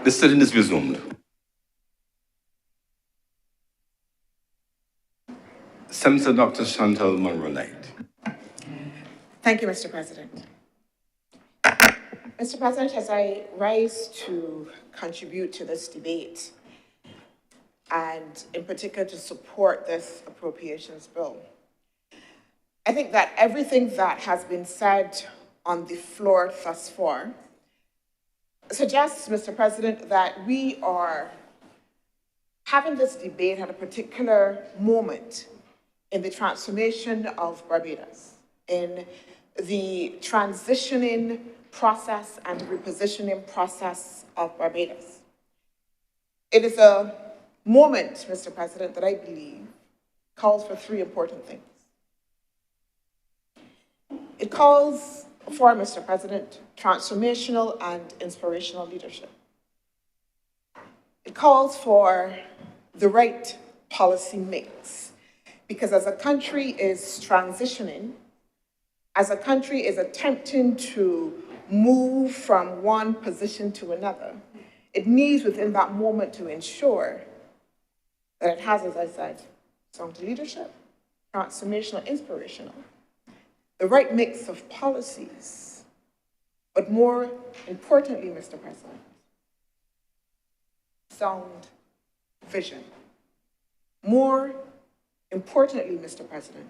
The sitting is resumed. Senator Dr. Chantal Monroe Knight. Thank you, Mr. President. Mr. President, as I rise to contribute to this debate, and in particular to support this appropriations bill, I think that everything that has been said on the floor thus far suggests, Mr. President, that we are having this debate at a particular moment in the transformation of Barbados, in the transitioning process and repositioning process of Barbados. It is a moment, Mr. President, that I believe calls for three important things. It calls for, Mr. President, transformational and inspirational leadership. It calls for the right policy mix, because as a country is transitioning, as a country is attempting to move from one position to another, it needs within that moment to ensure that it has, as I said, sound leadership, transformational, inspirational, the right mix of policies, but more importantly, Mr. President, sound vision. More importantly, Mr. President,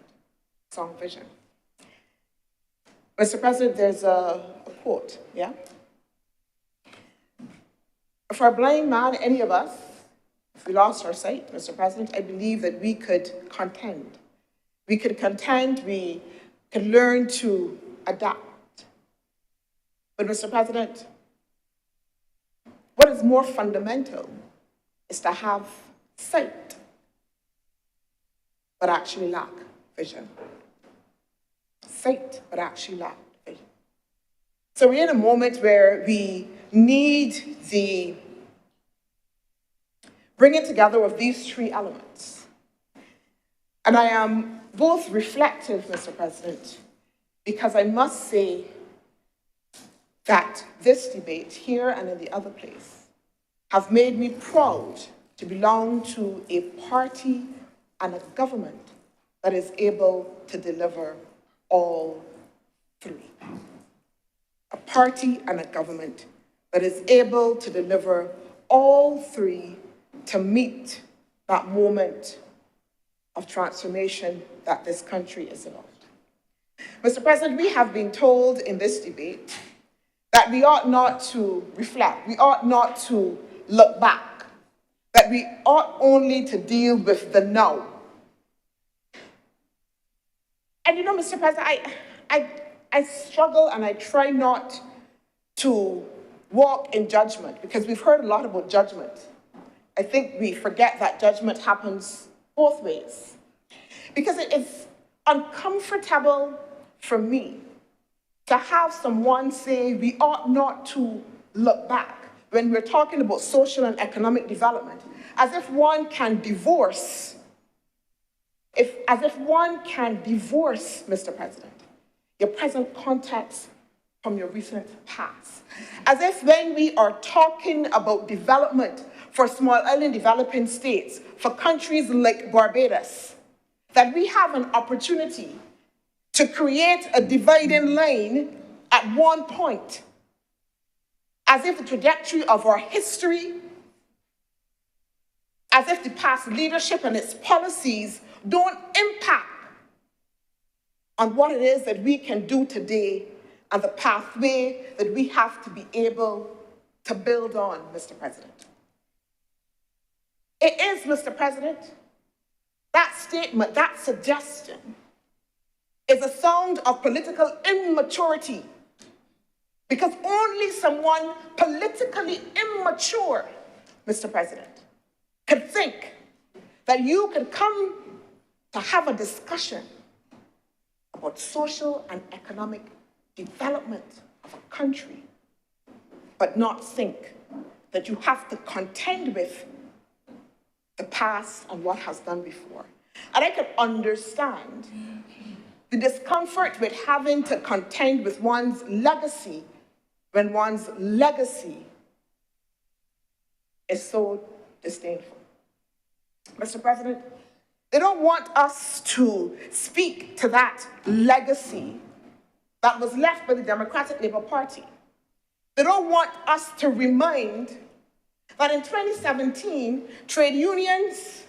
sound vision. Mr. President, there's a quote, yeah? For a blind man, any of us, if we lost our sight, Mr. President, I believe that we could contend. We could contend, we could learn to adapt. But Mr. President, what is more fundamental is to have sight, but actually lack vision. Sight, but actually lack vision. So we're in a moment where we need the bringing together of these three elements. And I am both reflective, Mr. President, because I must say that this debate here and in the other place have made me proud to belong to a party and a government that is able to deliver all three. A party and a government that is able to deliver all three to meet that moment of transformation that this country is about. Mr. President, we have been told in this debate that we ought not to reflect, we ought not to look back, that we ought only to deal with the now. And you know, Mr. President, I struggle and I try not to walk in judgment, because we've heard a lot about judgment. I think we forget that judgment happens both ways. Because it is uncomfortable for me to have someone say we ought not to look back when we're talking about social and economic development, as if one can divorce, Mr. President, your present context from your recent past. As if when we are talking about development for small island developing states, for countries like Barbados, that we have an opportunity to create a dividing line at one point, as if the trajectory of our history, as if the past leadership and its policies don't impact on what it is that we can do today and the pathway that we have to be able to build on, Mr. President. It is, Mr. President, that statement, that suggestion is a sound of political immaturity, because only someone politically immature, Mr. President, could think that you can come to have a discussion about social and economic development of a country, but not think that you have to contend with the past and what has done before. And I can understand the discomfort with having to contend with one's legacy when one's legacy is so disdainful. Mr. President, they don't want us to speak to that legacy that was left by the Democratic Labour Party. They don't want us to remind that in 2017, trade unions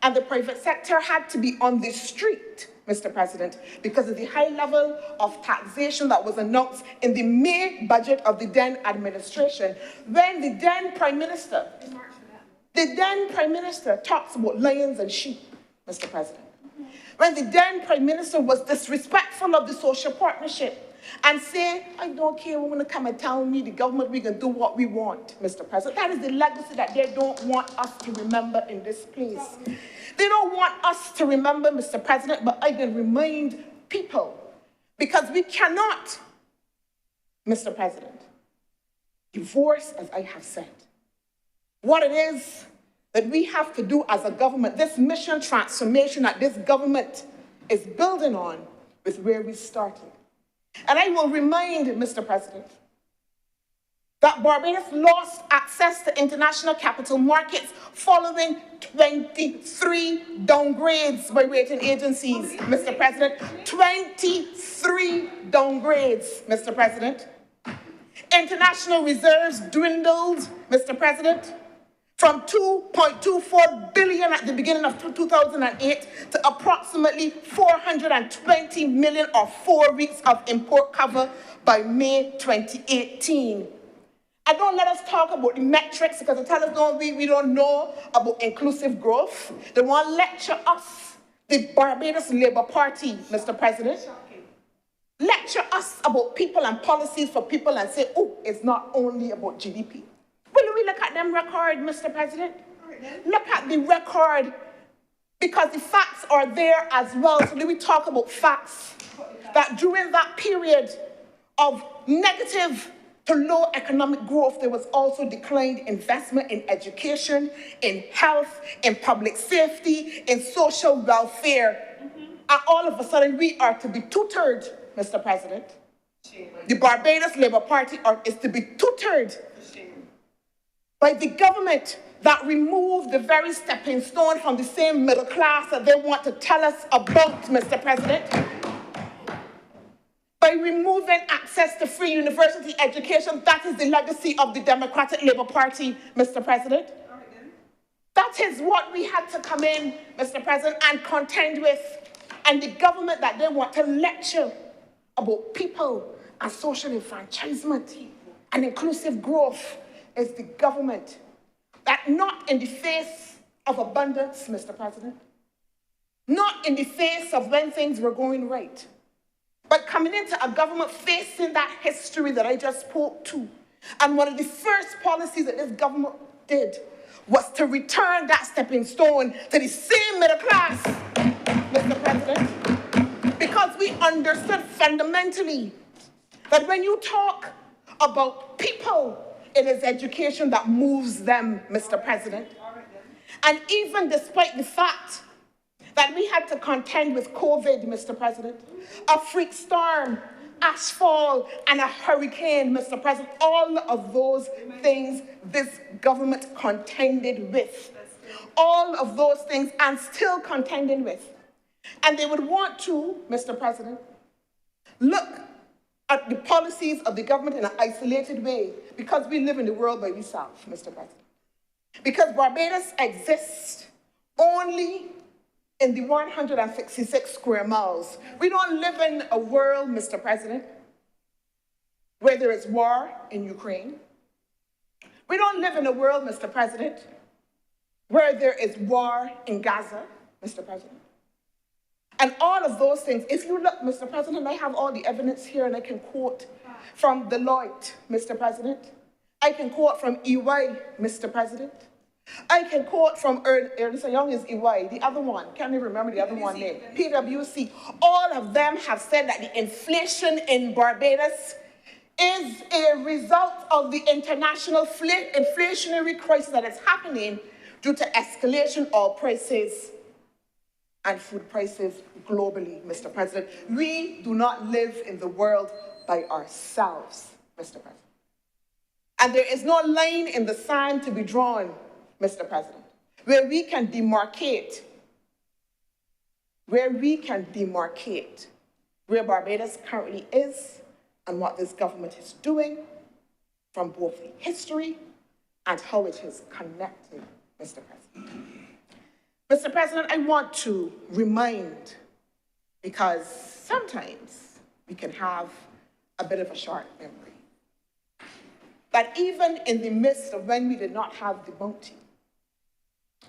and the private sector had to be on the street, Mr. President, because of the high level of taxation that was announced in the May budget of the then administration, when the then Prime Minister talks about lions and sheep, Mr. President. When the then Prime Minister was disrespectful of the social partnership and say, I don't care, we're going to come and tell me, the government, we can do what we want, Mr. President. That is the legacy that they don't want us to remember in this place. They don't want us to remember, Mr. President, but I can remind people, because we cannot, Mr. President, divorce, as I have said, what it is that we have to do as a government, this mission transformation that this government is building on with where we started. And I will remind Mr. President that Barbados lost access to international capital markets following 23 downgrades by rating agencies, Mr. President. 23 downgrades, Mr. President. International reserves dwindled, Mr. President, from $2.24 billion at the beginning of 2008 to approximately $420 million or 4 weeks of import cover by May 2018. And don't let us talk about the metrics, because they tell us we don't know about inclusive growth. They want to lecture us, the Barbados Labour Party, Mr. President. Lecture us about people and policies for people and say, oh, it's not only about GDP. Will we look at them record, Mr. President? Look at the record, because the facts are there as well. So we talk about facts, that during that period of negative to low economic growth, there was also declined investment in education, in health, in public safety, in social welfare. And all of a sudden, we are to be tutored, Mr. President. The Barbados Labour Party is to be tutored by the government that removed the very stepping stone from the same middle class that they want to tell us about, Mr. President. By removing access to free university education, that is the legacy of the Democratic Labour Party, Mr. President. That is what we had to come in, Mr. President, and contend with. And the government that they want to lecture about people and social enfranchisement and inclusive growth is the government that, not in the face of abundance, Mr. President, not in the face of when things were going right, but coming into a government facing that history that I just spoke to. And one of the first policies that this government did was to return that stepping stone to the same middle class, Mr. President, because we understood fundamentally that when you talk about people, it is education that moves them, Mr. President. And even despite the fact that we had to contend with COVID, Mr. President, a freak storm, ashfall, and a hurricane, Mr. President, all of those things this government contended with. All of those things, and still contending with. And they would want to, Mr. President, look at the policies of the government in an isolated way, because we live in the world by ourselves, Mr. President. Because Barbados exists only in the 166 square miles. We don't live in a world, Mr. President, where there is war in Ukraine. We don't live in a world, Mr. President, where there is war in Gaza, Mr. President. And all of those things, if you look, Mr. President, I have all the evidence here, and I can quote from Deloitte, Mr. President. I can quote from EY, Mr. President. I can quote from Ernst & Young is EY, the other one, can't even remember the other one name, PwC. All of them have said that the inflation in Barbados is a result of the international inflationary crisis that is happening due to escalation of prices and food prices globally, Mr. President. We do not live in the world by ourselves, Mr. President. And there is no line in the sand to be drawn, Mr. President, where we can demarcate where Barbados currently is and what this government is doing from both the history and how it is connected, Mr. President. Mr. President, I want to remind, because sometimes we can have a bit of a short memory, that even in the midst of when we did not have the bounty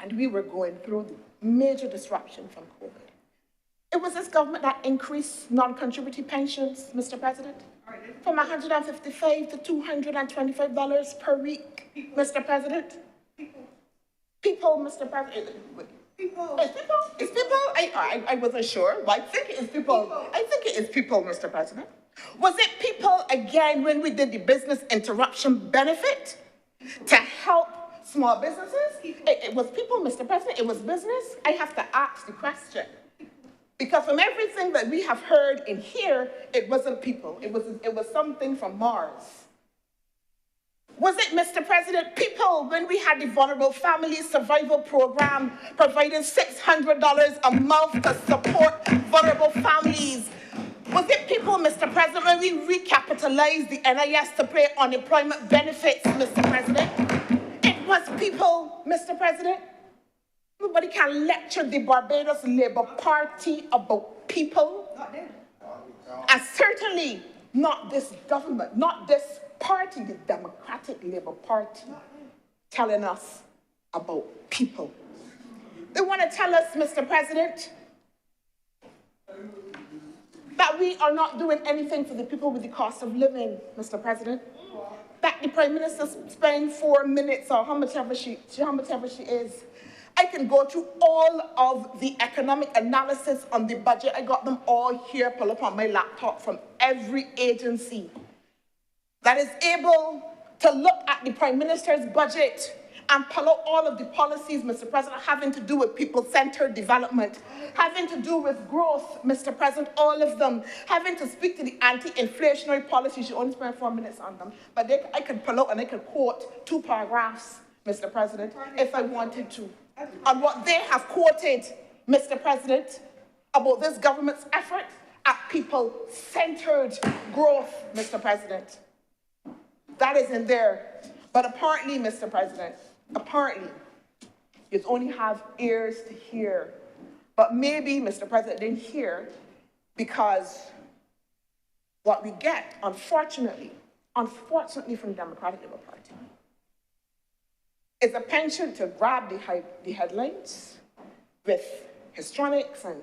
and we were going through the major disruption from COVID, it was this government that increased non-contributory pensions, Mr. President, from $155 to $225 per week, Mr. President. People, Mr. President. People. It's people? I wasn't sure. I think it is people. I think it is people, Mr. President. Was it people, again, when we did the business interruption benefit to help small businesses? It was people, Mr. President. It was business. I have to ask the question. Because from everything that we have heard in here, it wasn't people. It was something from Mars. Was it, Mr. President, people when we had the Vulnerable Families Survival Program providing $600 a month to support vulnerable families? Was it people, Mr. President, when we recapitalized the NIS to pay unemployment benefits, Mr. President? It was people, Mr. President. Nobody can lecture the Barbados Labour Party about people. And certainly not this government, not this party, the Democratic Labour Party, telling us about people. They want to tell us, Mr. President, that we are not doing anything for the people with the cost of living, Mr. President. That the Prime Minister spent 4 minutes or how much ever she is. I can go through all of the economic analysis on the budget. I got them all here, pull up on my laptop from every agency that is able to look at the Prime Minister's budget and pull out all of the policies, Mr. President, having to do with people-centered development, having to do with growth, Mr. President, all of them, having to speak to the anti-inflationary policies. You only spent 4 minutes on them, but I could pull out and I could quote 2 paragraphs, Mr. President, if I wanted to, on what they have quoted, Mr. President, about this government's effort at people-centered growth, Mr. President. That is in there. But apparently, Mr. President, apparently, you only have ears to hear. But maybe, Mr. President, didn't hear because what we get, unfortunately from the Democratic Labour Party, is a penchant to grab the headlines with histrionics and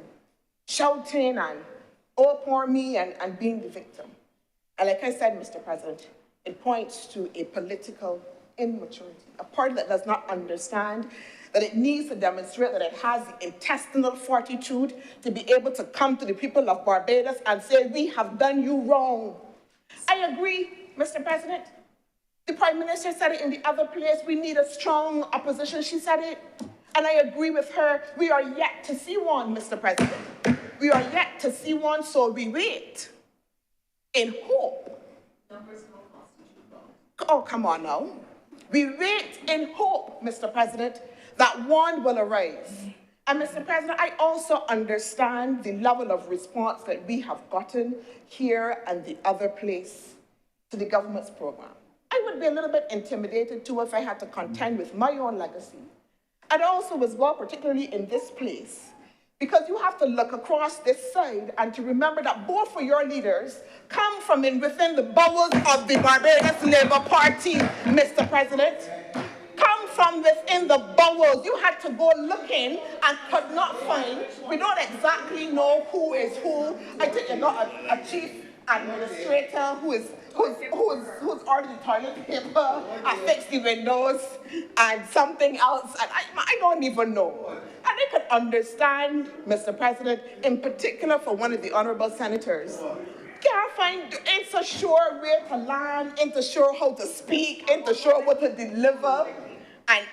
shouting and oh, poor me and being the victim. And like I said, Mr. President, it points to a political immaturity, a party that does not understand that it needs to demonstrate that it has the intestinal fortitude to be able to come to the people of Barbados and say, we have done you wrong. I agree, Mr. President. The Prime Minister said it in the other place. We need a strong opposition. She said it. And I agree with her. We are yet to see one, Mr. President. We are yet to see one, so we wait in hope. Oh, come on now. We wait in hope, Mr. President, that one will arise. And Mr. President, I also understand the level of response that we have gotten here and the other place to the government's program. I would be a little bit intimidated too if I had to contend with my own legacy. And also as well, particularly in this place, because you have to look across this side and to remember that both of your leaders come from within the bowels of the Barbados Labour Party, Mr. President. Come from within the bowels. You had to go looking and could not find. We don't exactly know who is who. I think you got a chief administrator who's ordered the toilet paper, I fixed the windows, and something else, and I don't even know. And I could understand, Mr. President, in particular for one of the honorable senators, can't find, ain't so sure where to land, ain't so sure how to speak, ain't so sure what to deliver. And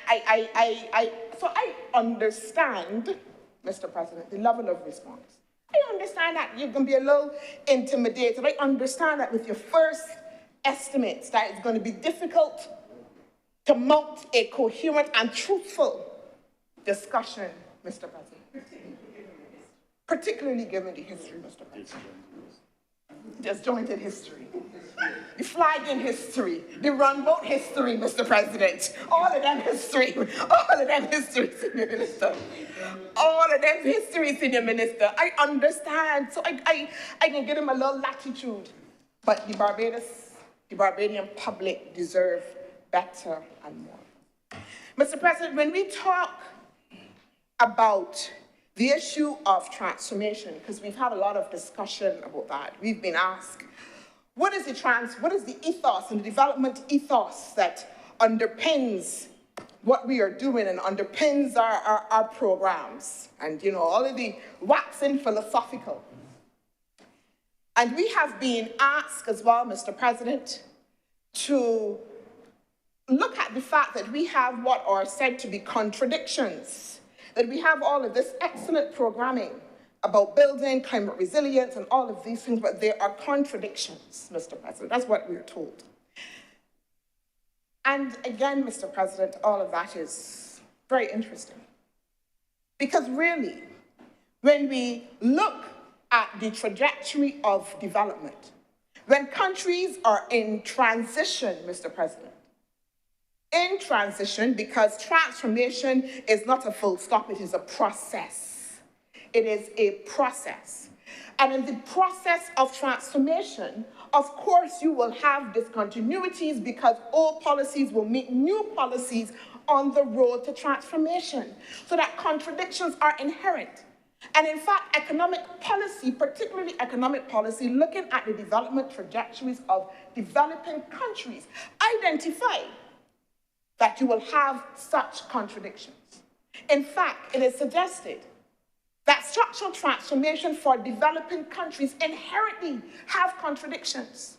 so I understand, Mr. President, the level of response. I understand that you can be a little intimidated. I understand that with your first estimates that it's going to be difficult to mount a coherent and truthful discussion, Mr. President. Particularly given the history, Mr. President. Disjointed history. The flagging history, the runboat history, Mr. President. All of them history. All of them history, Senior Minister. All of them history, Senior Minister. I understand, so I can give him a little latitude. But the Barbadian public deserve better and more. Mr. President, when we talk about the issue of transformation, because we've had a lot of discussion about that, we've been asked, what is the ethos and the development ethos that underpins what we are doing and underpins our programs? And, you know, all of the waxing philosophical. And we have been asked as well, Mr. President, to look at the fact that we have what are said to be contradictions, that we have all of this excellent programming about building climate resilience and all of these things, but there are contradictions, Mr. President. That's what we're told. And again, Mr. President, all of that is very interesting. Because really, when we look at the trajectory of development, when countries are in transition, Mr. President, in transition, because transformation is not a full stop, it is a process. It is a process. And in the process of transformation, of course, you will have discontinuities because old policies will meet new policies on the road to transformation. So that contradictions are inherent. And in fact, economic policy, particularly economic policy, looking at the development trajectories of developing countries, identify that you will have such contradictions. In fact, it is suggested that structural transformation for developing countries inherently have contradictions.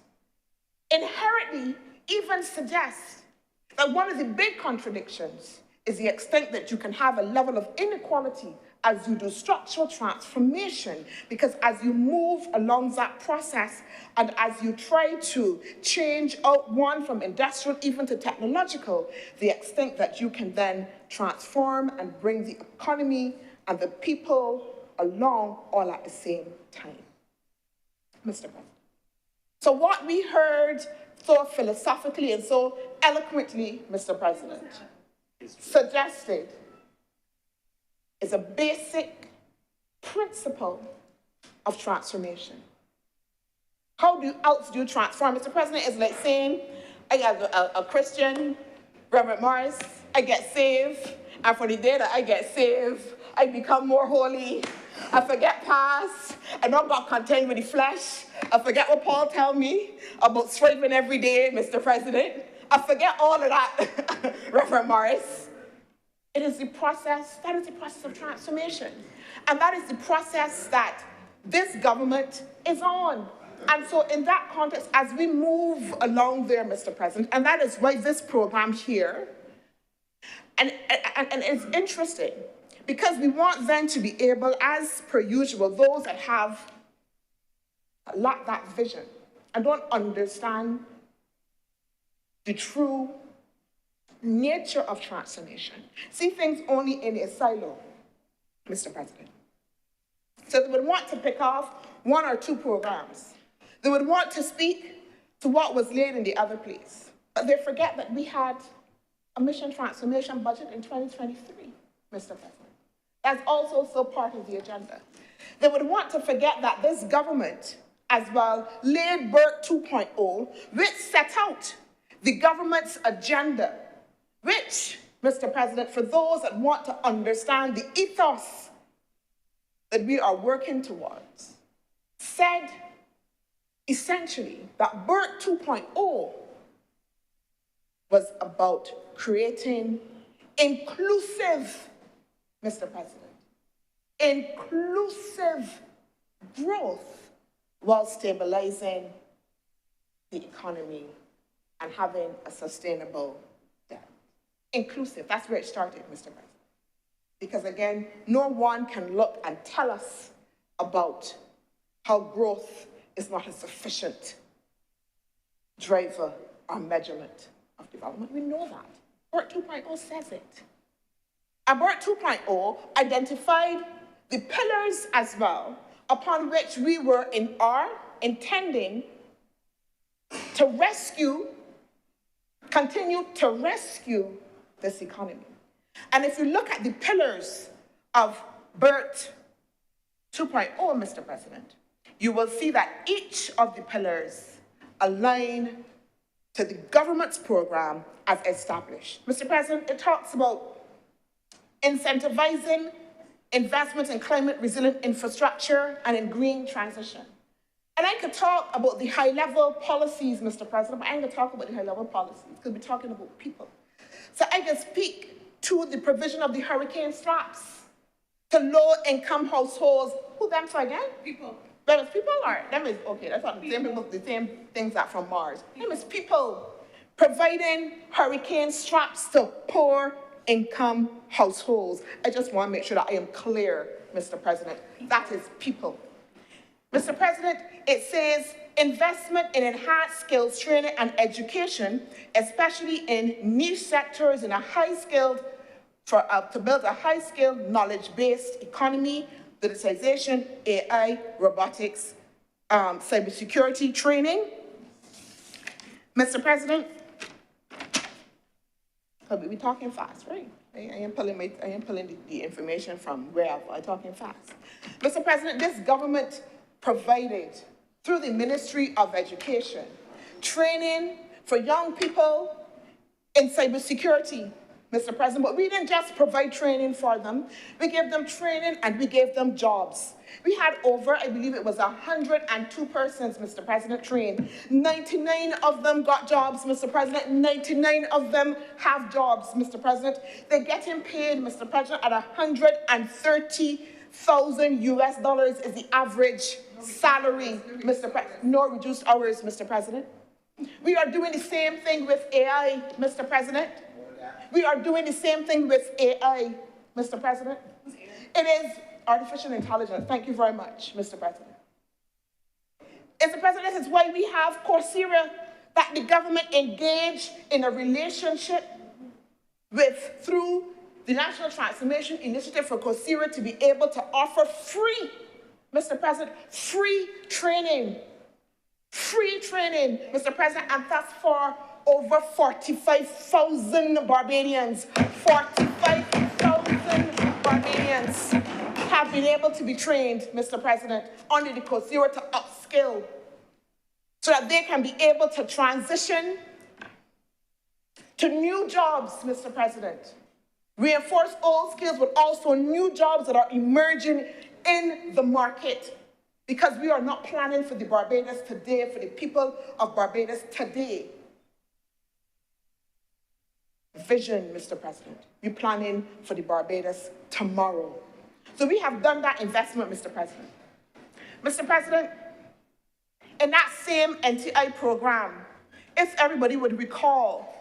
Inherently even suggests that one of the big contradictions is the extent that you can have a level of inequality as you do structural transformation, because as you move along that process and as you try to change out one from industrial even to technological, the extent that you can then transform and bring the economy and the people along all at the same time. Mr. President. So what we heard so philosophically and so eloquently, Mr. President, suggested is a basic principle of transformation. How else do you transform? Mr. President, it's like saying, I got a Christian, Reverend Morris, I get saved, and for the day that I get saved, I become more holy. I forget past. I don't got content with the flesh. I forget what Paul tell me about striving every day, Mr. President. I forget all of that, Reverend Morris. It is the process, that is the process of transformation. And that is the process that this government is on. And so in that context, as we move along there, Mr. President, and that is why this program here, and it's interesting, because we want them to be able, as per usual, those that have lacked that vision and don't understand the true nature of transformation, see things only in a silo, Mr. President. So they would want to pick off one or two programs. They would want to speak to what was laid in the other place. But they forget that we had a mission transformation budget in 2023, Mr. President. That's also still part of the agenda. They would want to forget that this government, as well, laid Burke 2.0, which set out the government's agenda, which, Mr. President, for those that want to understand the ethos that we are working towards, said essentially that Burke 2.0 was about creating inclusive, Mr. President, inclusive growth while stabilizing the economy and having a sustainable debt. Inclusive, that's where it started, Mr. President. Because again, no one can look and tell us about how growth is not a sufficient driver or measurement of development. We know that. BERT 2.0 says it. And BERT 2.0 identified the pillars as well upon which we are intending to continue to rescue this economy. And if you look at the pillars of BERT 2.0, Mr. President, you will see that each of the pillars align to the government's program as established. Mr. President, it talks about incentivizing investment in climate-resilient infrastructure and in green transition. And I could talk about the high-level policies, Mr. President, but I ain't gonna talk about the high-level policies because we're talking about people. So I can speak to the provision of the hurricane straps to low-income households. Who them for again? People. Them is people or them is, okay, that's not the same people, the same things that from Mars. Them is people providing hurricane straps to poor income households. I just want to make sure that I am clear, Mr. President. That is people. Mr. President, it says investment in enhanced skills training and education, especially in niche sectors in a high-skilled, to build a high-skilled, knowledge-based economy, digitization, AI, robotics, cybersecurity training. Mr. President, we're talking fast, right? I am pulling the information from where I'm talking fast. Mr. President, this government provided, through the Ministry of Education, training for young people in cybersecurity, Mr. President, but we didn't just provide training for them. We gave them training and we gave them jobs. We had over, I believe it was 102 persons, Mr. President, trained. 99 of them got jobs, Mr. President. 99 of them have jobs, Mr. President. They're getting paid, Mr. President, at $130,000 US is the average salary, Mr. President. No reduced hours, Mr. President. We are doing the same thing with AI, Mr. President. We are doing the same thing with AI, Mr. President. It is artificial intelligence. Thank you very much, Mr. President. Mr. President, this is why we have Coursera, that the government engaged in a relationship with, through the National Transformation Initiative for Coursera, to be able to offer free, Mr. President, free training, Mr. President, and that's for over 45,000 Barbadians. 45,000 Barbadians have been able to be trained, Mr. President, under the Coursera to upskill so that they can be able to transition to new jobs, Mr. President. Reinforce old skills, but also new jobs that are emerging in the market, because we are not planning for the Barbados today, for the people of Barbados today. Vision, Mr. President. We're planning for the Barbados tomorrow. So we have done that investment, Mr. President. Mr. President, in that same NTI program, if everybody would recall,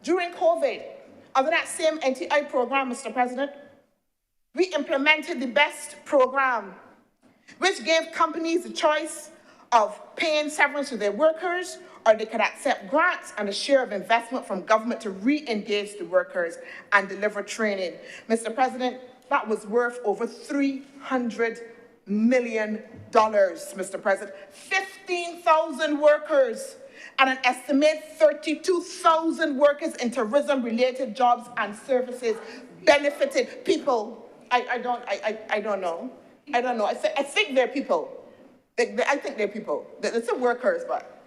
during COVID, under that same NTI program, Mr. President, we implemented the BEST program, which gave companies the choice of paying severance to their workers, or they could accept grants and a share of investment from government to re-engage the workers and deliver training. Mr. President, that was worth over $300 million, Mr. President. 15,000 workers and an estimated 32,000 workers in tourism-related jobs and services benefited people. I don't know. I think they're people. I think they're people. They're still workers, but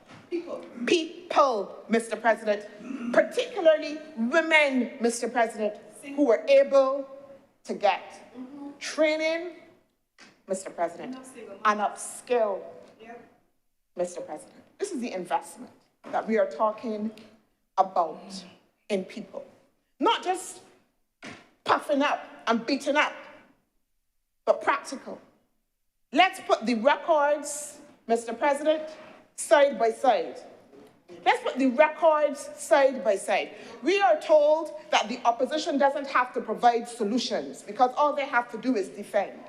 people, Mr. President, particularly women, Mr. President, who were able to get training, Mr. President, and upskill, Mr. President. This is the investment that we are talking about in people. Not just puffing up and beating up, but practical. Let's put the records, Mr. President, side by side. Let's put the records side by side. We are told that the opposition doesn't have to provide solutions because all they have to do is defend.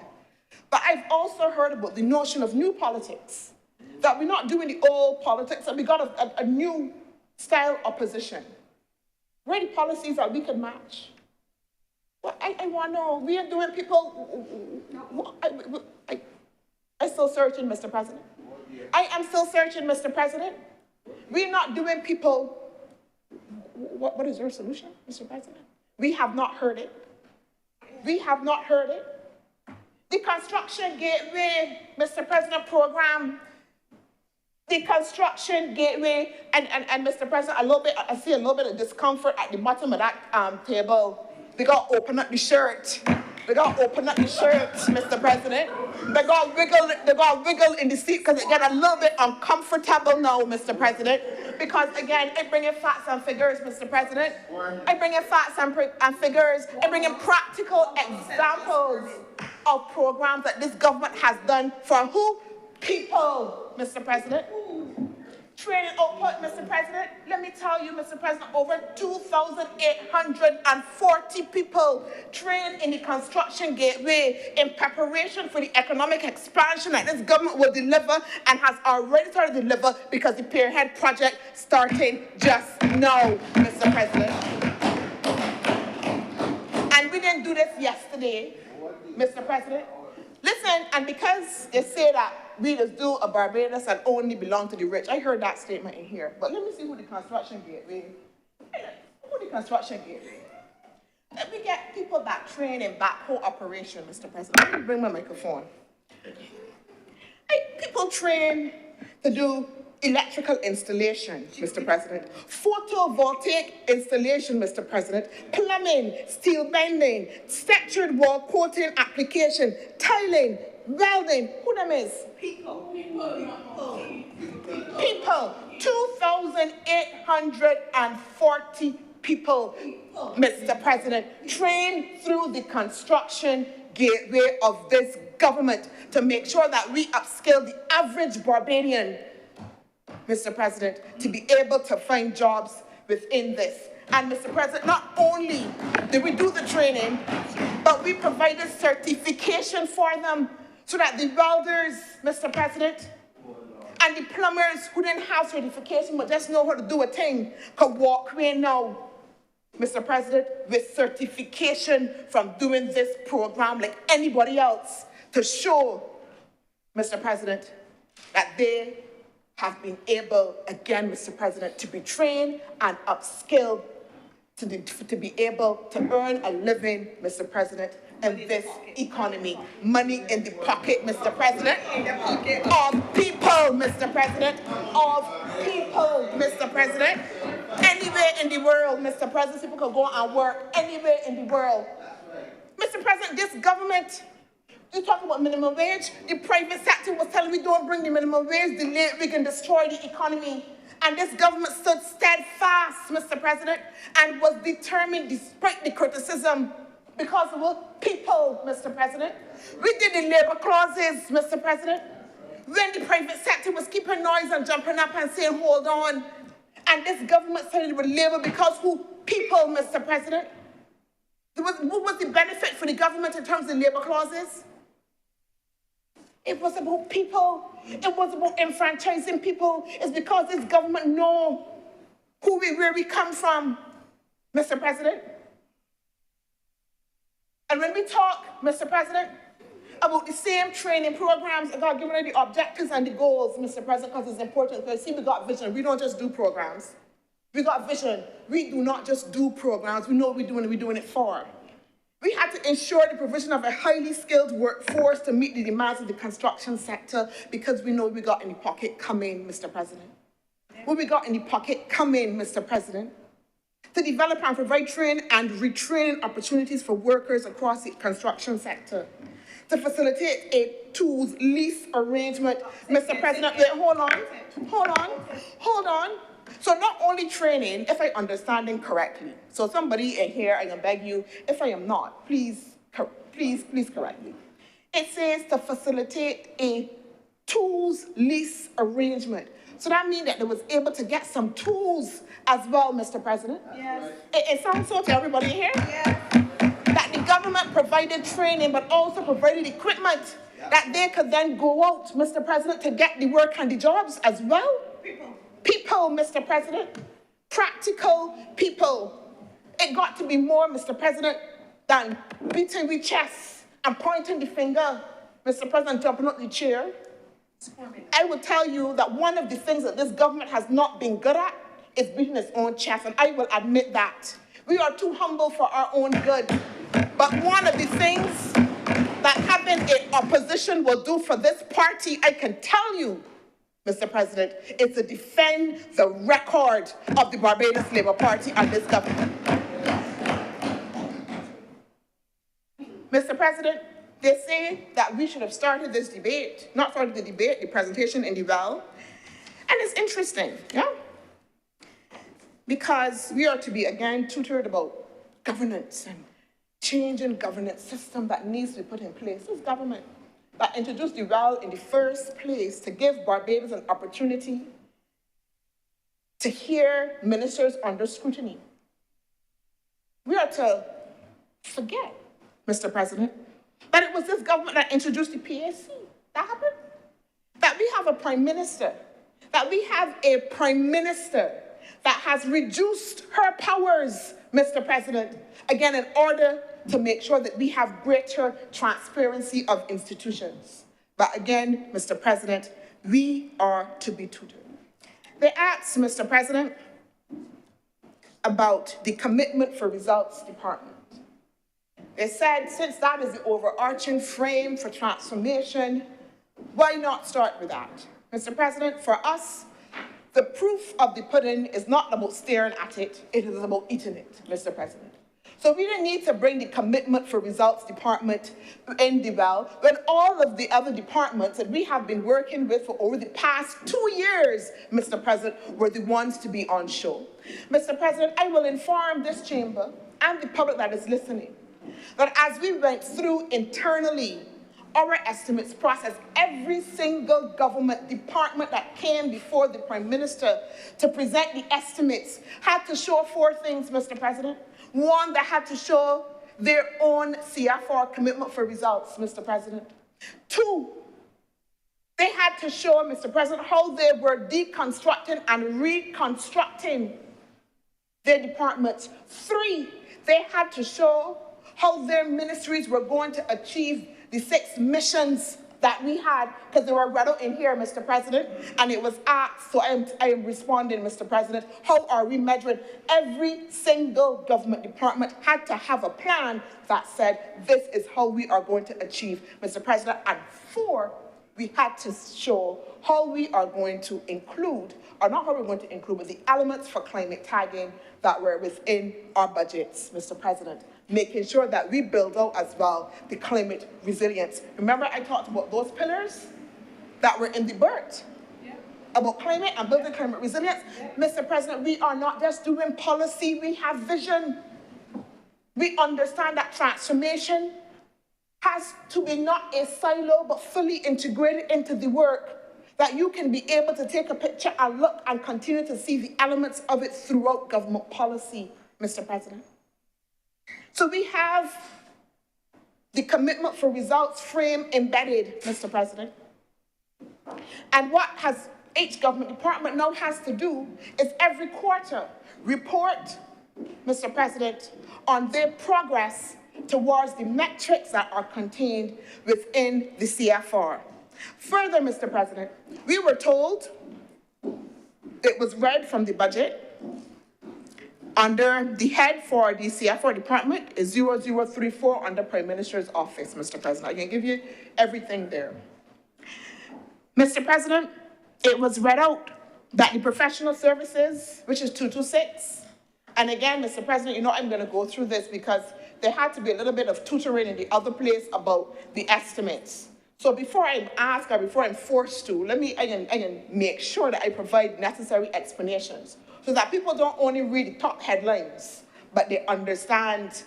But I've also heard about the notion of new politics. that we're not doing the old politics, and we got a new style opposition. Where are the policies that we can match? Well, I want to know, we are doing people, I'm still searching, Mr. President. I am still searching, Mr. President. We're not doing people, what is your solution, Mr. President? We have not heard it. We have not heard it. The Construction Gateway, Mr. President, program, the Construction Gateway, and Mr. President, I see a little bit of discomfort at the bottom of that table. They got to open up the shirt. They got to open up the shirt, Mr. President. They got to wiggle in the seat because it get a little bit uncomfortable now, Mr. President. Because again, I bring in facts and figures, Mr. President. I bring in facts and figures. I bring in practical examples of programs that this government has done for who? People, Mr. President. Training output, Mr. President. Let me tell you, Mr. President, over 2,840 people trained in the Construction Gateway in preparation for the economic expansion that this government will deliver and has already started to deliver because the Pierhead project starting just now, Mr. President. And we didn't do this yesterday, Mr. President. Listen, and because they say that we just do a Barbados and only belong to the rich, I heard that statement in here. But let me see who the Construction Gateway, Let me get people that train in backhoe operation, Mr. President. Let me bring my microphone. People train to do electrical installation, Mr. President, photovoltaic installation, Mr. President, plumbing, steel bending, textured wall coating application, tiling, welding. Who them is? People. 2,840 people, Mr. President, trained through the Construction Gateway of this government to make sure that we upskill the average Barbadian, Mr. President, to be able to find jobs within this. And Mr. President, not only did we do the training, but we provided certification for them so that the welders, Mr. President, and the plumbers who didn't have certification but just know how to do a thing could walk away now, Mr. President, with certification from doing this program like anybody else to show, Mr. President, that they have been able, again, Mr. President, to be trained and upskilled to be able to earn a living, Mr. President, in this economy. Money in the pocket, Mr. President, of people, Mr. President, of people, Mr. President. Anywhere in the world, Mr. President, people can go and work anywhere in the world. Mr. President, this government, you talk about minimum wage, the private sector was telling me don't bring the minimum wage, we can destroy the economy. And this government stood steadfast, Mr. President, and was determined despite the criticism because of people, Mr. President. We did the labor clauses, Mr. President, when the private sector was keeping noise and jumping up and saying, hold on. And this government said it would labor because who? People, Mr. President. What was the benefit for the government in terms of labor clauses? It was about people. It was about enfranchising people. It's because this government knows where we come from, Mr. President. And when we talk, Mr. President, about the same training programs, I got given the objectives and the goals, Mr. President, because it's important. Because see, we got vision. We don't just do programs. We got vision. We do not just do programs. We know what we're doing and we're doing it for. We had to ensure the provision of a highly skilled workforce to meet the demands of the construction sector because we know we got in the pocket coming, Mr. President. What we got in the pocket coming, Mr. President. To develop and provide training and retraining opportunities for workers across the construction sector. To facilitate a tools lease arrangement. Mr. President, wait, hold on. So not only training, if I understand it correctly. So somebody in here, I can beg you, if I am not, please correct me. It says to facilitate a tools lease arrangement. So that means that they was able to get some tools as well, Mr. President. Yes. It sounds so to everybody here. Yes. That the government provided training, but also provided equipment that they could then go out, Mr. President, to get the work and the jobs as well. People, Mr. President, practical people. It got to be more, Mr. President, than beating the chest and pointing the finger, Mr. President, jumping up the chair. I will tell you that one of the things that this government has not been good at is beating its own chest, and I will admit that. We are too humble for our own good. But one of the things that having an opposition will do for this party, I can tell you, Mr. President, is to defend the record of the Barbados Labour Party and this government. Mr. President, they say that we should have started this debate, not started the debate, the presentation in the well. And it's interesting, yeah? Because we are to be, again, tutored about governance and changing governance system that needs to be put in place. This government that introduced the well in the first place to give Barbados an opportunity to hear ministers under scrutiny. We are to forget, Mr. President, that it was this government that introduced the PAC. That happened. That we have a prime minister, that has reduced her powers, Mr. President, again, in order to make sure that we have greater transparency of institutions. But again, Mr. President, we are to be tutored. They asked, Mr. President, about the Commitment for Results Department. They said, since that is the overarching frame for transformation, why not start with that? Mr. President, for us, the proof of the pudding is not about staring at it, it is about eating it, Mr. President. So we didn't need to bring the Commitment for Results Department in the well when all of the other departments that we have been working with for over the past 2 years, Mr. President, were the ones to be on show. Mr. President, I will inform this chamber and the public that is listening that as we went through internally our estimates process, every single government department that came before the Prime Minister to present the estimates had to show 4 things, Mr. President. One, they had to show their own CFR Commitment for Results, Mr. President. 2, they had to show, Mr. President, how they were deconstructing and reconstructing their departments. 3, they had to show how their ministries were going to achieve the 6 missions that we had, because they were read out in here, Mr. President, and it was asked, so I am responding, Mr. President, how are we measuring? Every single government department had to have a plan that said, this is how we are going to achieve, Mr. President. And 4, we had to show how we are going to include, or not how we're going to include, but the elements for climate tagging that were within our budgets, Mr. President, making sure that we build out as well the climate resilience. Remember I talked about those pillars that were in the BERT, about climate and building climate resilience? Mr. President, we are not just doing policy, we have vision. We understand that transformation has to be not a silo, but fully integrated into the work, that you can be able to take a picture and look and continue to see the elements of it throughout government policy, Mr. President. So we have the Commitment for Results frame embedded, Mr. President. And what each government department now has to do is every quarter report, Mr. President, on their progress towards the metrics that are contained within the CFR. Further, Mr. President, we were told, it was read from the budget, under the head for the CFR department is 0034 under Prime Minister's office, Mr. President. I can give you everything there. Mr. President, it was read out that the professional services, which is 226, and again, Mr. President, you know I'm going to go through this because there had to be a little bit of tutoring in the other place about the estimates. So before I'm asked or before I'm forced to, I can make sure that I provide necessary explanations so that people don't only read the top headlines, but they understand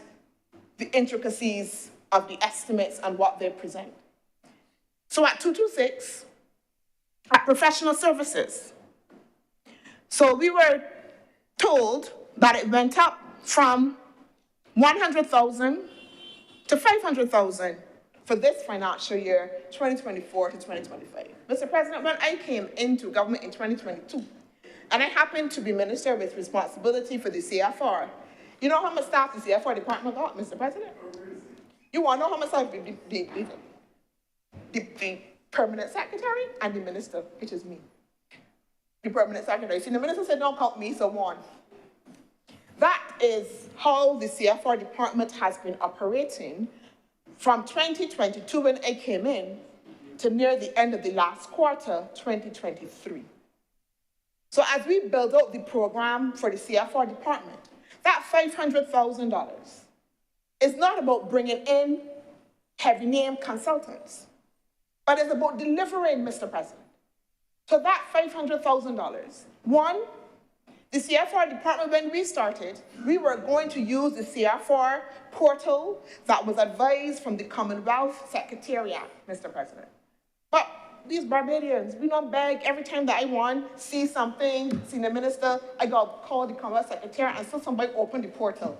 the intricacies of the estimates and what they present. So at 226, at professional services, so we were told that it went up from 100,000 to 500,000 for this financial year, 2024 to 2025. Mr. President, when I came into government in 2022, and I happened to be minister with responsibility for the CFR, you know how much staff the CFR department got, Mr. President? You want to know how much staff the permanent secretary and the minister, which is me. The permanent secretary. See, the minister said, don't count me, so one. That is how the CFR department has been operating from 2022 when I came in to near the end of the last quarter, 2023. So as we build out the program for the CFR department, that $500,000 is not about bringing in heavy name consultants, but it's about delivering, Mr. President. So that $500,000, one, the CFR department, when we started, we were going to use the CFR portal that was advised from the Commonwealth Secretariat, Mr. President. But these Barbadians, we don't beg every time that I want, see something, see the minister, I got call the Commonwealth Secretariat and so somebody open the portal.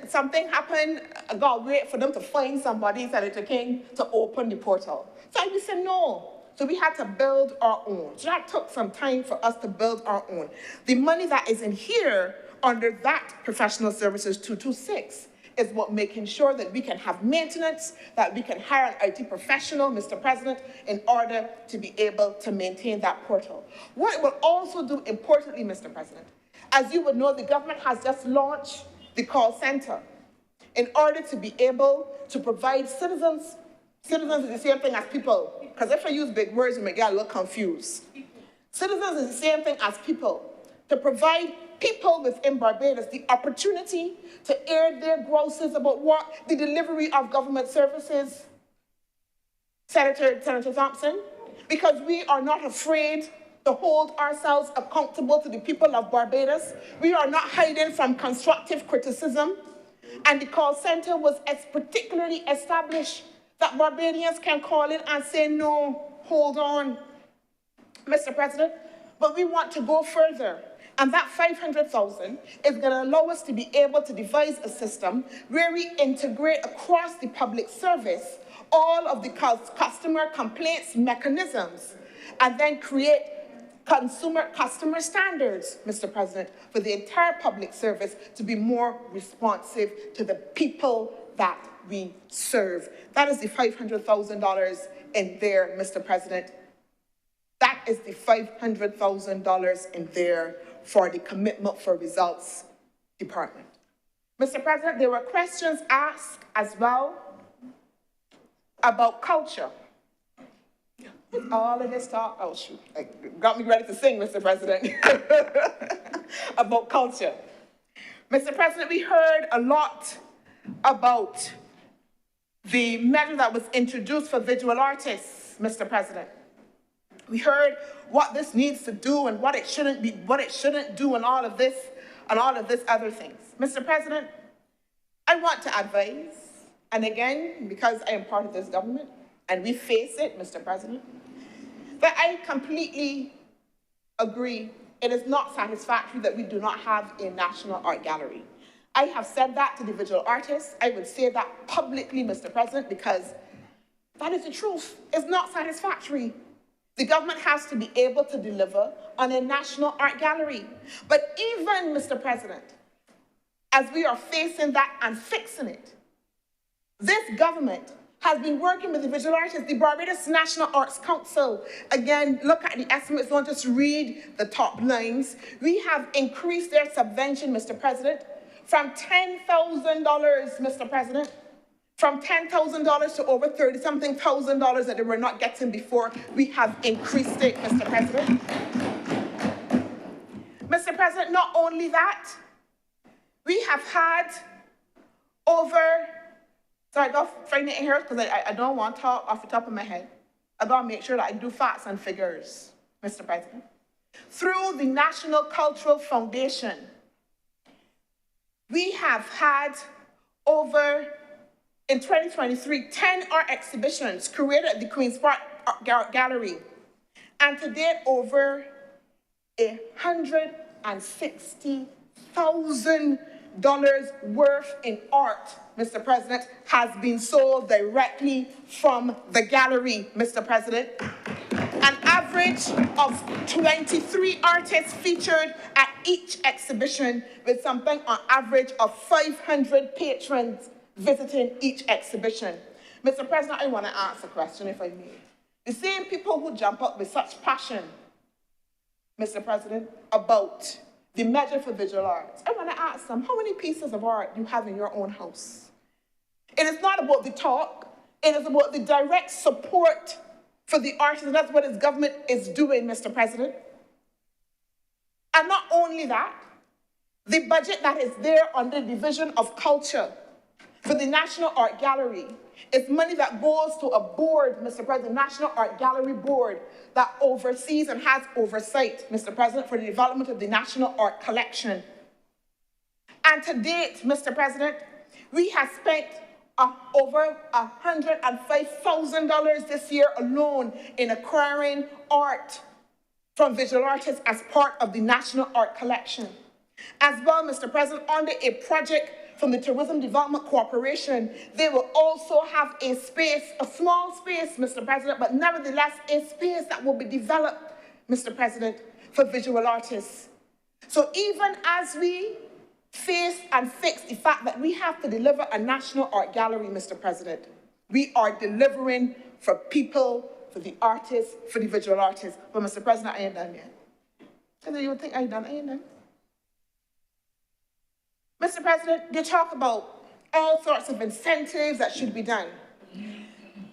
Something happened, I got wait for them to find somebody, Senator King, to open the portal. So we said no. So we had to build our own. So that took some time for us to build our own. The money that is in here under that Professional Services 226 is what making sure that we can have maintenance, that we can hire an IT professional, Mr. President, in order to be able to maintain that portal. What it will also do, importantly, Mr. President, as you would know, the government has just launched the call center in order to be able to provide citizens is the same thing as people, because if I use big words, you may get a little confused. Citizens is the same thing as people, to provide people within Barbados the opportunity to air their grievances about what the delivery of government services, Senator Thompson, because we are not afraid to hold ourselves accountable to the people of Barbados. We are not hiding from constructive criticism, and the call center was particularly established that Barbadians can call in and say, no, hold on, Mr. President, but we want to go further. And that $500,000 is going to allow us to be able to devise a system where we integrate across the public service all of the customer complaints mechanisms and then create customer standards, Mr. President, for the entire public service to be more responsive to the people that we serve. That is the $500,000 in there, Mr. President. That is the $500,000 in there for the Commitment for Results Department. Mr. President, there were questions asked as well about culture. All of this talk, oh shoot, got me ready to sing, Mr. President, about culture. Mr. President, we heard a lot about the measure that was introduced for visual artists, Mr. President. We heard what this needs to do and what it shouldn't be, what it shouldn't do, and all of this other things. Mr. President, I want to advise, and again, because I am part of this government, and we face it, Mr. President, that I completely agree it is not satisfactory that we do not have a national art gallery. I have said that to the visual artists. I would say that publicly, Mr. President, because that is the truth. It's not satisfactory. The government has to be able to deliver on a national art gallery. But even, Mr. President, as we are facing that and fixing it, this government has been working with the visual artists, the Barbados National Arts Council. Again, look at the estimates, don't just read the top lines. We have increased their subvention, Mr. President, from $10,000, Mr. President, from $10,000 to over $30-something thousand that they were not getting before. We have increased it, Mr. President. Mr. President, not only that, we have had over, so I got frightening in here because I don't want to talk off the top of my head. I got to make sure that I do facts and figures, Mr. President. Through the National Cultural Foundation, we have had over, in 2023, 10 art exhibitions curated at the Queen's Park Art Gallery. And to date, over 160,000 worth in art, Mr. President, has been sold directly from the gallery, Mr. President. An average of 23 artists featured at each exhibition, with something on average of 500 patrons visiting each exhibition. Mr. President, I want to ask a question, if I may. The same people who jump up with such passion, Mr. President, about the measure for visual arts, I want to ask them, how many pieces of art do you have in your own house? It is not about the talk, it is about the direct support for the artists, and that's what his government is doing, Mr. President. And not only that, the budget that is there under the Division of Culture for the National Art Gallery is money that goes to a board, Mr. President, National Art Gallery Board, that oversees and has oversight, Mr. President, for the development of the National Art Collection. And to date, Mr. President, we have spent over $105,000 this year alone in acquiring art from visual artists as part of the National Art Collection. As well, Mr. President, under a project from the Tourism Development Corporation, they will also have a space, a small space, Mr. President, but nevertheless a space that will be developed, Mr. President, for visual artists. So even as we face and fix the fact that we have to deliver a national art gallery, Mr. President, we are delivering for people, for the artists, for the visual artists. But Mr. President, I ain't done yet. Because you would think I ain't done, I ain't done. Mr. President, you talk about all sorts of incentives that should be done.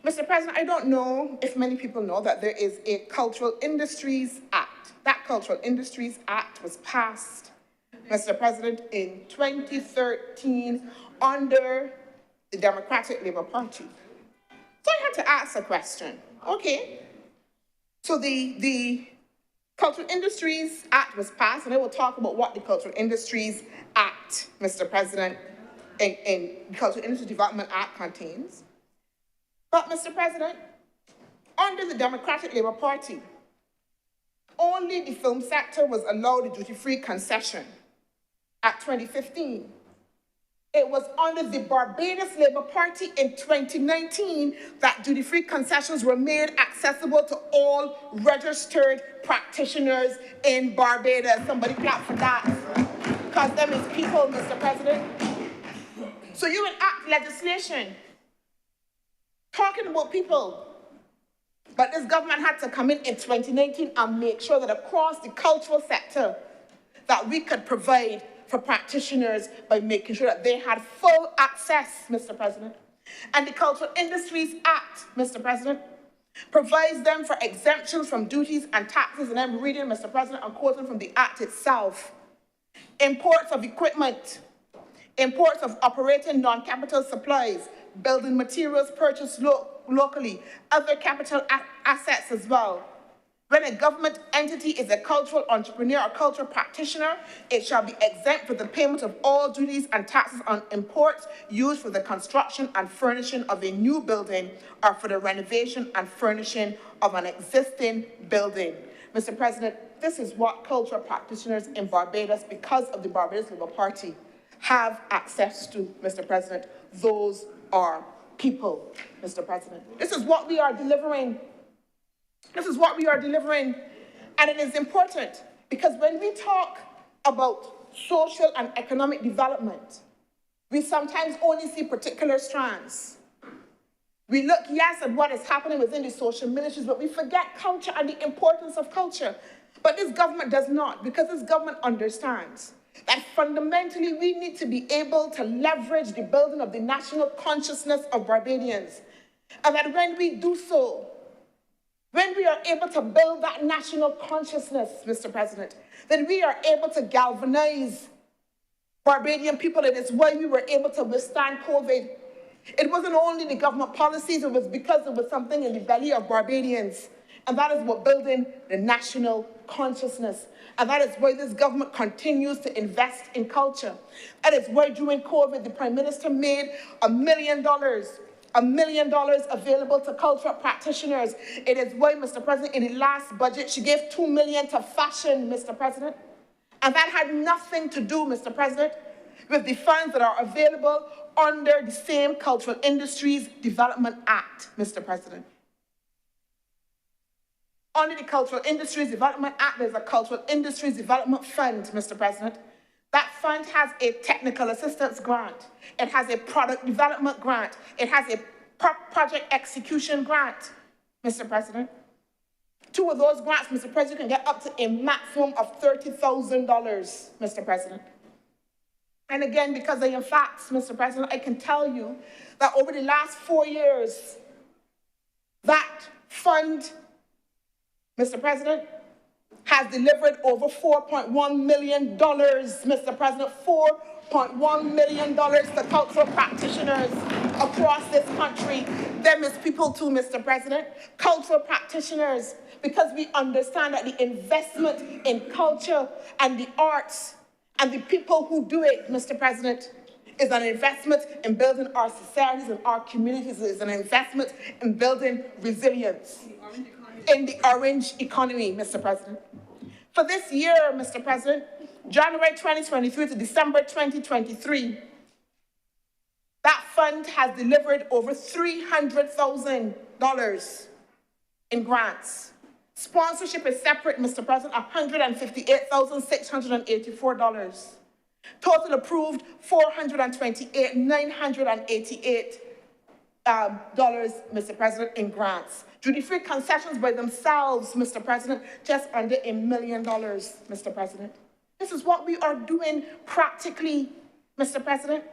Mr. President, I don't know if many people know that there is a Cultural Industries Act. That Cultural Industries Act was passed, Mr. President, in 2013 under the Democratic Labour Party. So I had to ask a question. Okay, so the Cultural Industries Act was passed, and I will talk about what the Cultural Industries Act, Mr. President, in the Cultural Industry Development Act contains. But, Mr. President, under the Democratic Labour Party, only the film sector was allowed a duty-free concession at 2015. It was under the Barbados Labour Party in 2019 that duty-free concessions were made accessible to all registered practitioners in Barbados. Somebody clap for that. Because them is people, Mr. President. So you enact legislation talking about people. But this government had to come in 2019 and make sure that across the cultural sector that we could provide for practitioners by making sure that they had full access, Mr. President. And the Cultural Industries Act, Mr. President, provides them for exemptions from duties and taxes, and I'm reading, Mr. President, I'm quoting from the Act itself. Imports of equipment, imports of operating non-capital supplies, building materials purchased locally, other capital assets as well. When a government entity is a cultural entrepreneur or cultural practitioner, it shall be exempt from the payment of all duties and taxes on imports used for the construction and furnishing of a new building or for the renovation and furnishing of an existing building. Mr. President, this is what cultural practitioners in Barbados, because of the Barbados Labour Party, have access to, Mr. President. Those are people, Mr. President. This is what we are delivering. This is what we are delivering, and it is important because when we talk about social and economic development, we sometimes only see particular strands. We look, yes, at what is happening within the social ministries, but we forget culture and the importance of culture. But this government does not, because this government understands that fundamentally we need to be able to leverage the building of the national consciousness of Barbadians. And that when we do so, when we are able to build that national consciousness, Mr. President, then we are able to galvanize Barbadian people. It is why we were able to withstand COVID. It wasn't only the government policies, it was because there was something in the belly of Barbadians. And that is what building the national consciousness. And that is why this government continues to invest in culture. That is why during COVID, the Prime Minister made $1 million available to cultural practitioners. It is why, Mr. President, in the last budget, she gave $2 million to fashion, Mr. President. And that had nothing to do, Mr. President, with the funds that are available under the same Cultural Industries Development Act, Mr. President. Under the Cultural Industries Development Act, there's a Cultural Industries Development Fund, Mr. President. That fund has a technical assistance grant. It has a product development grant. It has a project execution grant, Mr. President. Two of those grants, Mr. President, can get up to a maximum of $30,000, Mr. President. And again, because I am facts, Mr. President, I can tell you that over the last 4 years, that fund, Mr. President, has delivered over $4.1 million, Mr. President, $4.1 million to cultural practitioners across this country. Them is people too, Mr. President, cultural practitioners, because we understand that the investment in culture and the arts and the people who do it, Mr. President, is an investment in building our societies and our communities. It is an investment in building resilience in the orange economy, Mr. President. For this year, Mr. President, January 2023 to December 2023, that fund has delivered over $300,000 in grants. Sponsorship is separate, Mr. President, $158,684. Total approved, $428,988, Mr. President, in grants. Duty-free concessions by themselves, Mr. President, just under $1 million, Mr. President. This is what we are doing practically, Mr. President.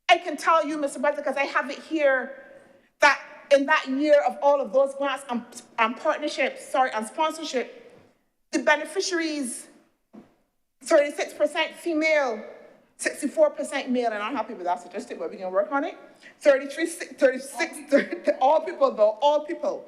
I can tell you, Mr. President, because I have it here, that in that year of all of those grants and partnerships, and sponsorship, the beneficiaries, 36% female, 64% male, and I'm happy with that statistic, but we can work on it. 36, all people though, all people.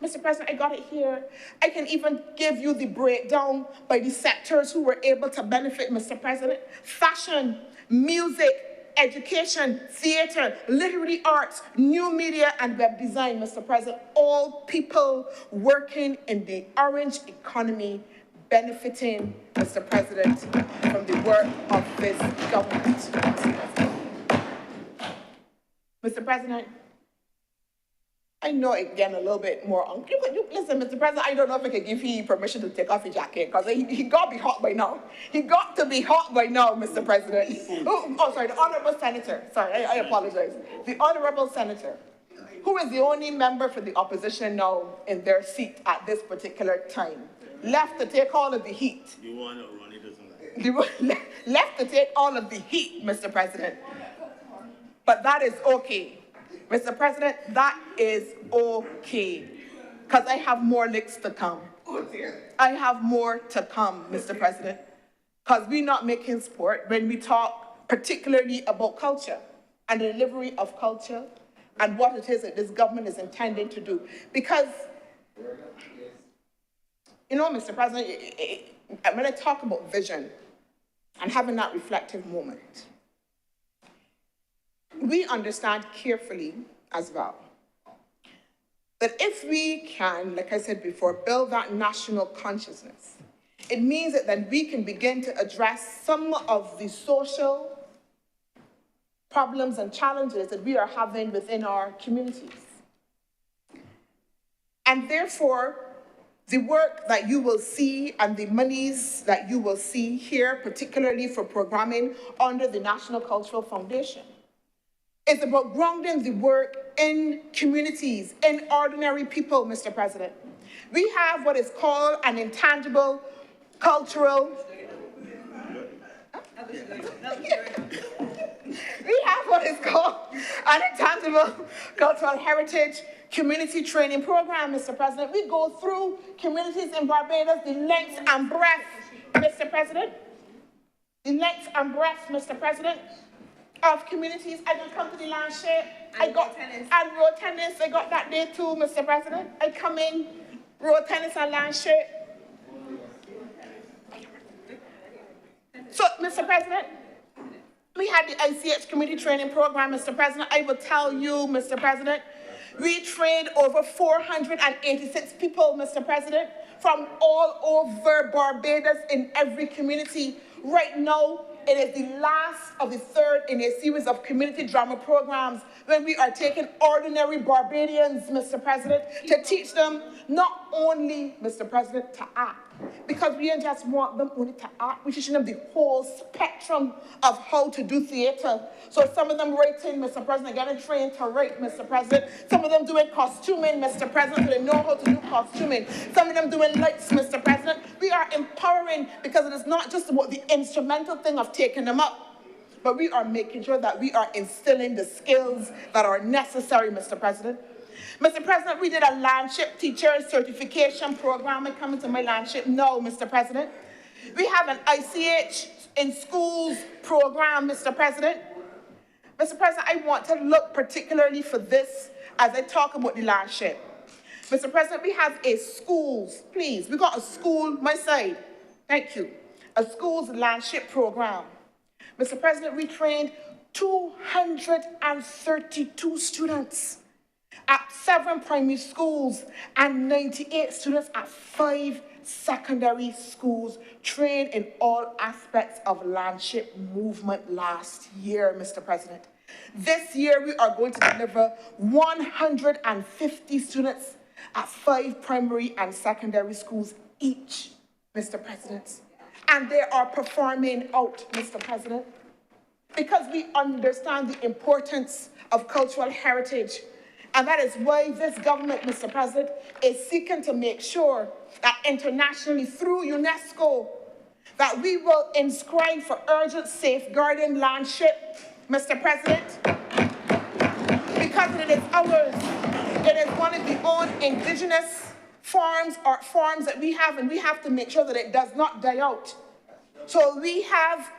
Mr. President, I got it here. I can even give you the breakdown by the sectors who were able to benefit, Mr. President. Fashion, music, education, theater, literary arts, new media, and web design, Mr. President. All people working in the orange economy, benefiting, Mr. President, from the work of this government. Mr. President, I know again a little bit more. Listen, Mr. President, I don't know if I can give you permission to take off your jacket, because he got to be hot by now. He got to be hot by now, Mr. President. Oh, sorry, the Honorable Senator. Sorry, I apologize. The Honorable Senator, who is the only member for the opposition now in their seat at this particular time, left to take all of the heat. You want to run, he doesn't like it. Left to take all of the heat, Mr. President. But that is okay. Mr. President, that is okay, because I have more licks to come. I have more to come, Mr. President, because we're not making sport when we talk particularly about culture and the delivery of culture and what it is that this government is intending to do. Because, you know, Mr. President, when I talk about vision and having that reflective moment, we understand carefully as well that if we can, like I said before, build that national consciousness, it means that then we can begin to address some of the social problems and challenges that we are having within our communities. And therefore, the work that you will see and the monies that you will see here, particularly for programming under the National Cultural Foundation, it's about grounding the work in communities, in ordinary people, Mr. President. We have what is called an intangible cultural... We have what is called an intangible cultural heritage community training program, Mr. President. We go through communities in Barbados, the length and breadth, Mr. President. The length and breadth, Mr. President, of communities. I can come to the land share. And road tennis. I got that there too, Mr. President. I come in, road tennis and land share. So, Mr. President, we had the ICH community training program, Mr. President. I will tell you, Mr. President, we trained over 486 people, Mr. President, from all over Barbados in every community. Right now, It is the last of the third in a series of community drama programs when we are taking ordinary Barbadians, Mr. President, to teach them not only, Mr. President, to act, because we don't just want them only to act, we're teaching them the whole spectrum of how to do theater. So some of them writing, Mr. President, getting trained to write, Mr. President. Some of them doing costuming, Mr. President, so they know how to do costuming. Some of them doing lights, Mr. President. We are empowering because it is not just about the instrumental thing of taking them up, but we are making sure that we are instilling the skills that are necessary, Mr. President. Mr. President, we did a Landship teacher certification program. I'm coming to my Landship now, Mr. President. We have an ICH in schools program, Mr. President. Mr. President, I want to look particularly for this as I talk about the Landship. Mr. President, we have a schools, please, we got a school, my side, thank you, a schools Landship program. Mr. President, we trained 232 students at 7 primary schools and 98 students at 5 secondary schools, trained in all aspects of Landship movement last year, Mr. President. This year, we are going to deliver 150 students at 5 primary and secondary schools each, Mr. President. And they are performing out, Mr. President, because we understand the importance of cultural heritage. And that is why this government, Mr. President, is seeking to make sure that internationally through UNESCO, that we will inscribe for urgent safeguarding Landship, Mr. President, because it is ours. It is one of the own indigenous forms or forms that we have, and we have to make sure that it does not die out. So we have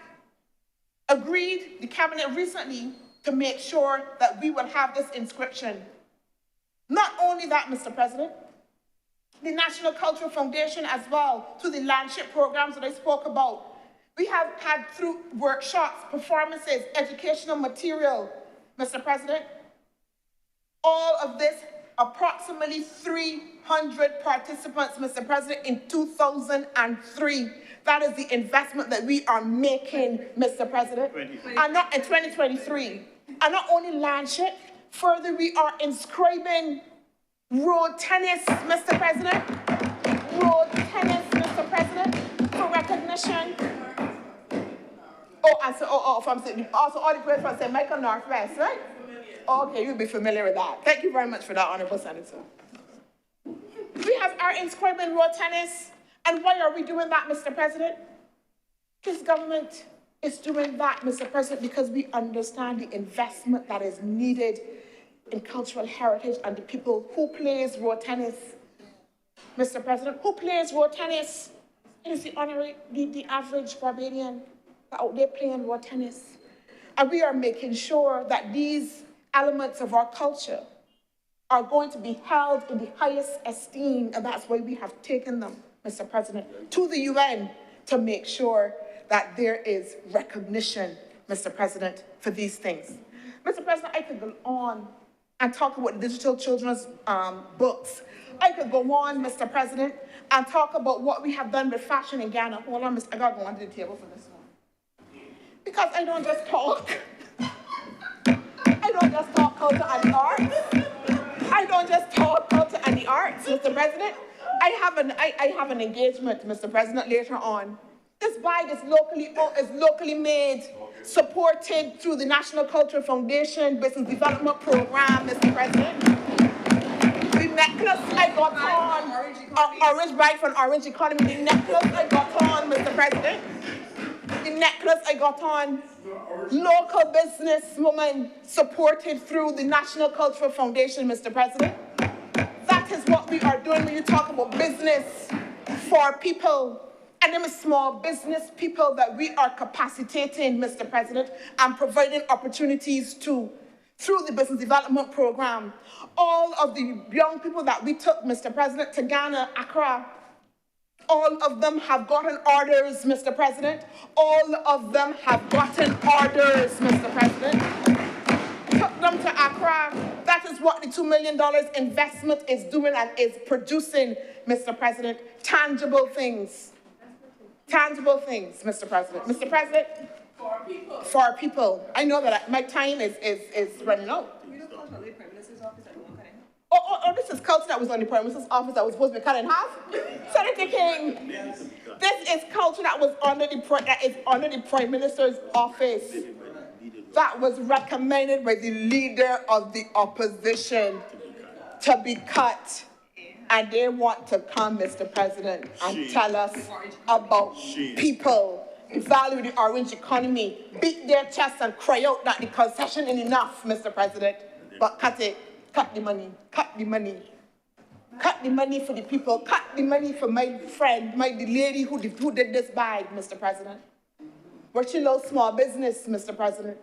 agreed, the cabinet recently, to make sure that we will have this inscription. Not only that, Mr. President, the National Cultural Foundation as well, through the Landship programs that I spoke about, we have had through workshops, performances, educational material, Mr. President, all of this, approximately 300 participants, Mr. President, in 2003. That is the investment that we are making, Mr. President. And not in 2023. And not only Landship, further we are inscribing road tennis, Mr. President. Road tennis, Mr. President, for recognition. Oh, and so, from also all the way from St. Michael Northwest, right? Okay, you'll be familiar with that. Thank you very much for that, Honorable Senator. We have our inscribing road tennis. And why are we doing that, Mr. President? This government is doing that, Mr. President, because we understand the investment that is needed in cultural heritage and the people who plays road tennis. Mr. President, who plays road tennis? It is the average Barbadian out there playing road tennis. And we are making sure that these elements of our culture are going to be held in the highest esteem, and that's why we have taken them, Mr. President, to the UN to make sure that there is recognition, Mr. President, for these things. Mr. President, I could go on and talk about digital children's books. I could go on, Mr. President, and talk about what we have done with fashion in Ghana. Hold on, I gotta go onto the table for this one. Because I don't just talk. I don't just talk culture and the arts. I don't just talk culture and the arts, Mr. President. I have an engagement, Mr. President, later on. This bag is locally made, supported through the National Cultural Foundation Business Development Program, Mr. President. The necklace I got on, orange bag from Orange Economy, the necklace I got on, Mr. President. The necklace I got on, local businesswoman supported through the National Cultural Foundation, Mr. President. That is what we are doing when you talk about business for people. And them small business people that we are capacitating, Mr. President, and providing opportunities to through the Business Development Program. All of the young people that we took, Mr. President, to Ghana, Accra, all of them have gotten orders, Mr. President. All of them have gotten orders, Mr. President. Took them to Accra. That is what the $2 million investment is doing and is producing, Mr. President. Tangible things. Tangible things, Mr. President. Mr. President, For people. I know that my time is running out. This is culture that was on the Prime Minister's office that was supposed to be cut in half. Senator King, this is culture that was under the Prime Minister's office. That was recommended by the leader of the opposition to be cut. And they want to come, Mr. President, and tell us about people value the orange economy, beat their chests and cry out that the concession is enough, Mr. President. But cut it, cut the money, cut the money. Cut the money for the people, cut the money for my friend, the lady who did this bag, Mr. President. But she loves small business, Mr. President.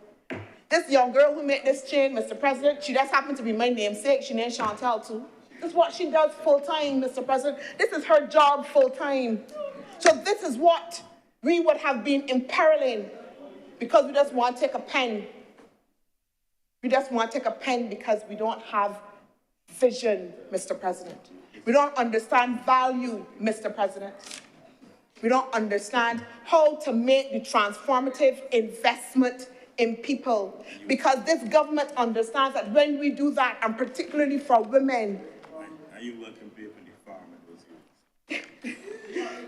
This young girl who made this chain, Mr. President, she just happened to be my namesake. She named Chantal too. This is what she does full time, Mr. President. This is her job full time. So this is what we would have been imperiling because we just want to take a pen. We just want to take a pen because we don't have vision, Mr. President. We don't understand value, Mr. President. We don't understand how to make the transformative investment in people. Because this government understands that when we do that, and particularly for women,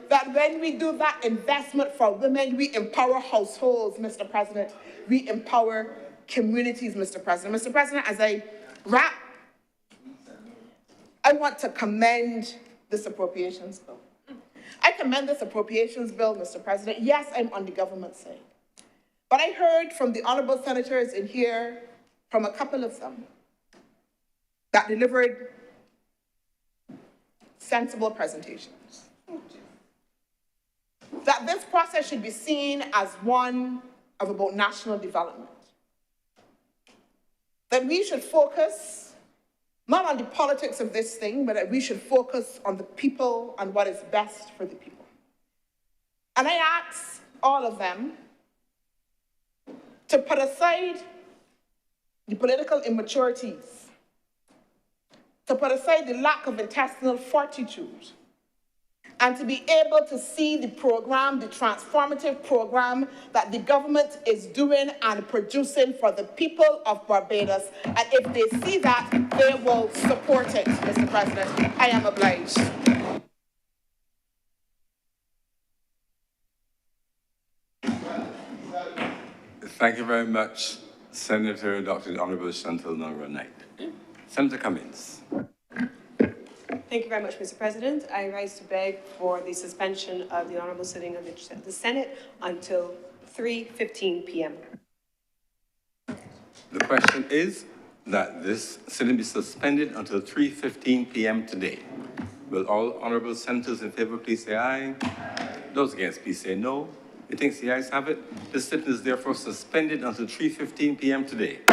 that when we do that investment for women, we empower households, Mr. President. We empower communities, Mr. President. Mr. President, as I wrap, I want to commend this appropriations bill. I commend this appropriations bill, Mr. President. Yes, I'm on the government side. But I heard from the honorable senators in here, from a couple of them, that delivered sensible presentations. That this process should be seen as one of about national development. That we should focus not on the politics of this thing, but that we should focus on the people and what is best for the people. And I ask all of them to put aside the political immaturities, to put aside the lack of intestinal fortitude, and to be able to see the program, the transformative program that the government is doing and producing for the people of Barbados. And if they see that, they will support it, Mr. President. I am obliged. Thank you very much, Senator Dr. Honorable Chantal Monroe-Knight. Senator Cummings. Thank you very much, Mr. President. I rise to beg for the suspension of the honourable sitting of the Senate until 3:15 p.m. The question is that this sitting be suspended until 3:15 p.m. today. Will all honourable senators in favour please say aye? Those against please say no. You think the ayes have it? This sitting is therefore suspended until 3:15 p.m. today.